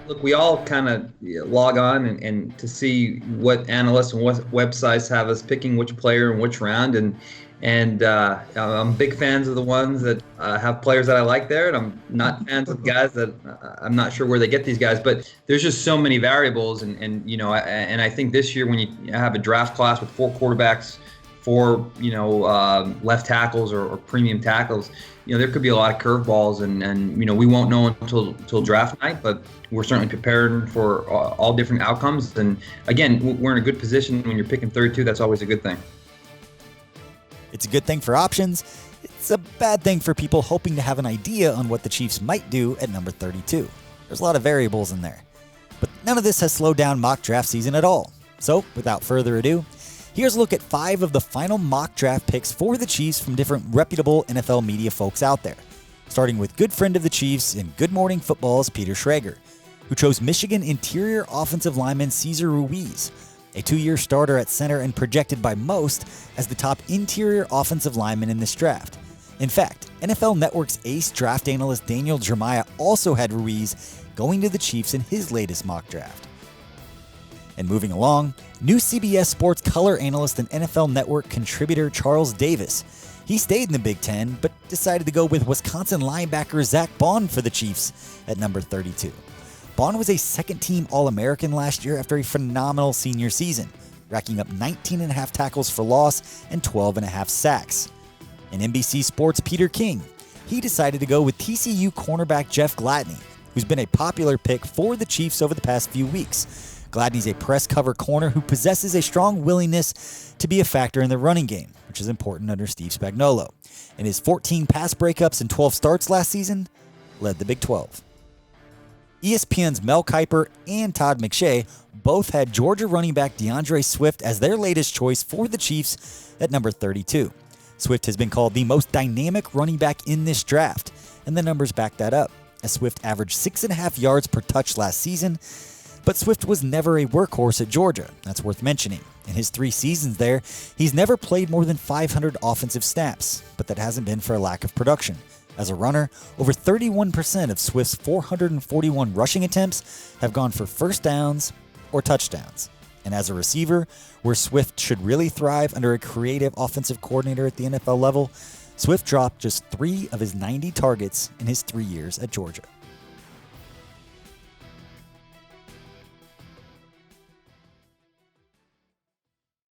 Look, we all kind of log on and to see what analysts and what websites have us picking which player in which round, and I'm big fans of the ones that have players that I like there, and I'm not fans of guys that I'm not sure where they get these guys. But there's just so many variables, and I think this year when you have a draft class with 4 quarterbacks, 4 left tackles or premium tackles, there could be a lot of curveballs, and we won't know until draft night, but we're certainly prepared for all different outcomes. And again, we're in a good position when you're picking 32. That's always a good thing. It's a good thing for options. It's a bad thing for people hoping to have an idea on what the Chiefs might do at number 32. There's a lot of variables in there. But none of this has slowed down mock draft season at all. So, without further ado, here's a look at 5 of the final mock draft picks for the Chiefs from different reputable NFL media folks out there. Starting with good friend of the Chiefs and Good Morning Football's Peter Schrager, who chose Michigan interior offensive lineman Cesar Ruiz, a 2-year starter at center and projected by most as the top interior offensive lineman in this draft. In fact, NFL Network's ace draft analyst Daniel Jeremiah also had Ruiz going to the Chiefs in his latest mock draft. And moving along, new CBS Sports color analyst and NFL Network contributor Charles Davis. He stayed in the Big Ten, but decided to go with Wisconsin linebacker Zach Bond for the Chiefs at number 32. Bond was a second-team All-American last year after a phenomenal senior season, racking up 19.5 tackles for loss and 12.5 sacks. In NBC Sports' Peter King, he decided to go with TCU cornerback Jeff Gladney, who's been a popular pick for the Chiefs over the past few weeks. Gladney's a press cover corner who possesses a strong willingness to be a factor in the running game, which is important under Steve Spagnuolo. In his 14 pass breakups and 12 starts last season, led the Big 12. ESPN's Mel Kiper and Todd McShay both had Georgia running back Deandre Swift as their latest choice for the Chiefs at number 32. Swift has been called the most dynamic running back in this draft, and the numbers back that up, as Swift averaged 6.5 yards per touch last season, but Swift was never a workhorse at Georgia. That's worth mentioning. In his 3 seasons there, he's never played more than 500 offensive snaps, but that hasn't been for a lack of production. As a runner, over 31% of Swift's 441 rushing attempts have gone for first downs or touchdowns. And as a receiver, where Swift should really thrive under a creative offensive coordinator at the NFL level, Swift dropped just 3 of his 90 targets in his 3 years at Georgia.